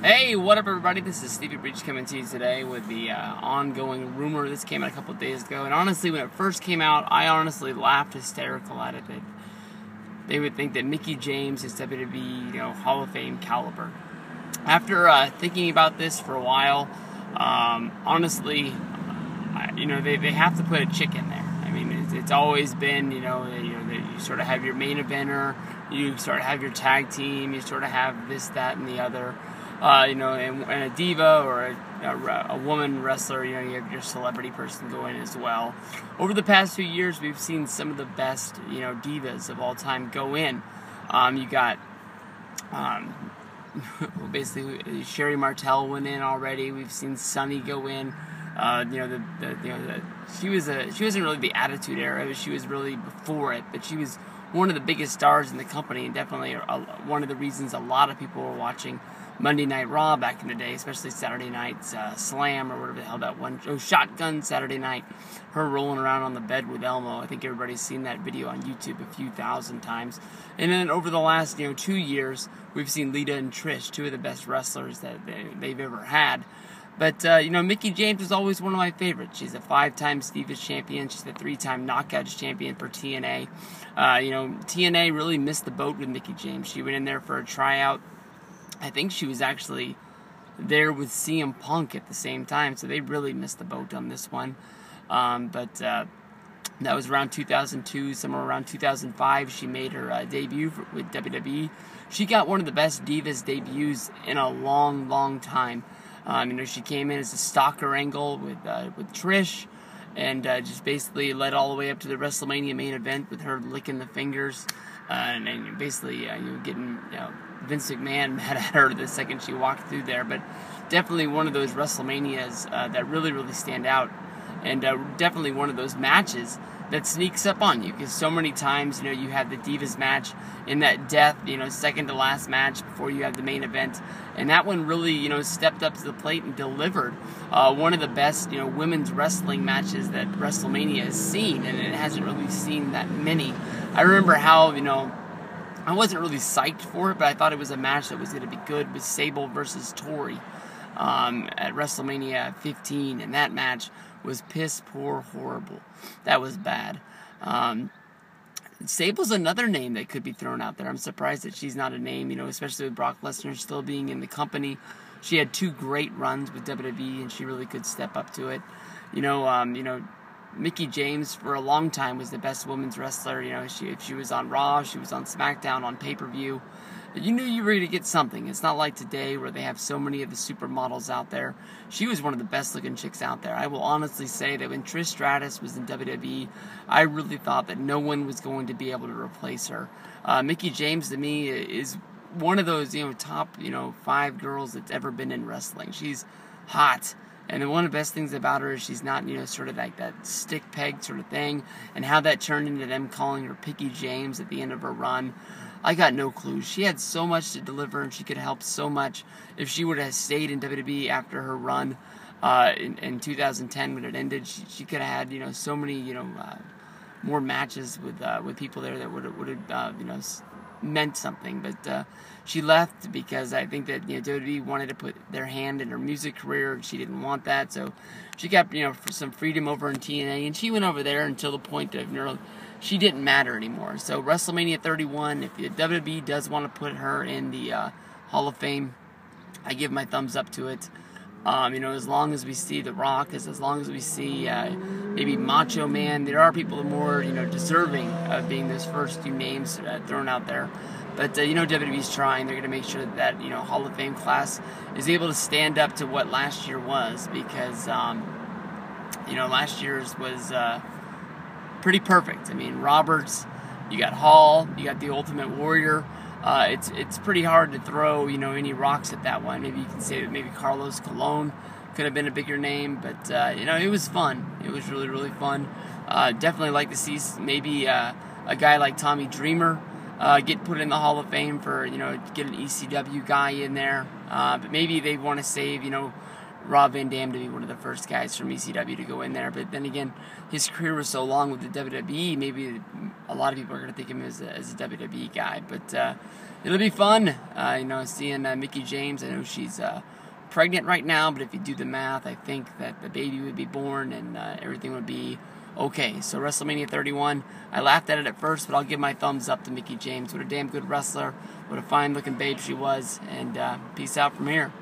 Hey, what up everybody? This is Stevie Breach coming to you today with the ongoing rumor. This came out a couple of days ago, and honestly, when it first came out, I honestly laughed hysterical at it. That they would think that Mickie James is WWE, Hall of Fame caliber. After thinking about this for a while, honestly, they have to put a chick in there. I mean, it's always been, you sort of have your main eventer, you sort of have your tag team, you sort of have this, that, and the other. And a diva or a woman wrestler, you have your celebrity person go in as well. Over the past few years, we've seen some of the best, divas of all time go in. You got, basically, Sherry Martel went in already. We've seen Sunny go in. She wasn't really the Attitude Era, but she was really before it. But she was one of the biggest stars in the company, and definitely one of the reasons a lot of people were watching Monday Night Raw back in the day, especially Saturday Night's Slam or whatever the hell that one. Oh, Shotgun Saturday Night. Her rolling around on the bed with Elmo. I think everybody's seen that video on YouTube a few thousand times. And then over the last 2 years, we've seen Lita and Trish, two of the best wrestlers that they've ever had. But, Mickie James was always one of my favorites. She's a 5-time Divas champion. She's a 3-time Knockouts champion for TNA. TNA really missed the boat with Mickie James. She went in there for a tryout. I think she was actually there with CM Punk at the same time, so they really missed the boat on this one. But that was around 2002, somewhere around 2005, she made her debut with WWE. She got one of the best Divas debuts in a long, long time. She came in as a stalker angle with Trish, and just basically led all the way up to the WrestleMania main event with her licking the fingers, and basically getting Vince McMahon mad at her the second she walked through there. But definitely one of those WrestleManias that really, really stand out, and definitely one of those matches that sneaks up on you, because so many times you have the Divas match in that death second to last match before you have the main event, and that one really stepped up to the plate and delivered one of the best women's wrestling matches that WrestleMania has seen, and it hasn't really seen that many. I remember how I wasn't really psyched for it, but I thought it was a match that was going to be good, with Sable versus Tori at WrestleMania 15, and that match was piss poor horrible. That was bad. Sable's another name that could be thrown out there. I'm surprised that she's not a name, especially with Brock Lesnar still being in the company. She had 2 great runs with WWE, and she really could step up to it. Mickie James for a long time was the best women's wrestler. If she was on Raw, she was on SmackDown, on pay-per-view. You knew you were going to get something. It's not like today where they have so many of the supermodels out there. She was one of the best looking chicks out there. I will honestly say that when Trish Stratus was in WWE, I really thought that no one was going to be able to replace her. Mickie James, to me, is one of those top 5 girls that's ever been in wrestling. She's hot. And one of the best things about her is she's not, sort of like that stick peg sort of thing. And how that turned into them calling her Picky James at the end of her run, I got no clue. She had so much to deliver, and she could help so much. If she would have stayed in WWE after her run in 2010 when it ended, she could have had, so many, more matches with people there that would have, meant something. But she left because I think that WWE wanted to put their hand in her music career, and she didn't want that. So she got for some freedom over in TNA, and she went over there until the point of she didn't matter anymore. So WrestleMania 31, if the WWE does want to put her in the Hall of Fame, I give my thumbs up to it. As long as we see The Rock, as long as we see maybe Macho Man, there are people more, deserving of being those first 2 names thrown out there. But, WWE's trying. They're going to make sure that Hall of Fame class is able to stand up to what last year was, because, last year's was pretty perfect. I mean, Roberts, you got Hall, you got the Ultimate Warrior. It's pretty hard to throw, any rocks at that one. Maybe you can say that maybe Carlos Colon could have been a bigger name, but, it was fun. It was really, really fun. Definitely like to see maybe a guy like Tommy Dreamer get put in the Hall of Fame for, get an ECW guy in there. But maybe they want to save, Rob Van Dam to be one of the first guys from ECW to go in there. But then again, his career was so long with the WWE, maybe a lot of people are going to think of him as a WWE guy. But it'll be fun, seeing Mickie James. I know she's pregnant right now, but if you do the math, I think that the baby would be born and everything would be okay. So WrestleMania 31, I laughed at it at first, but I'll give my thumbs up to Mickie James. What a damn good wrestler. What a fine-looking babe she was. And peace out from here.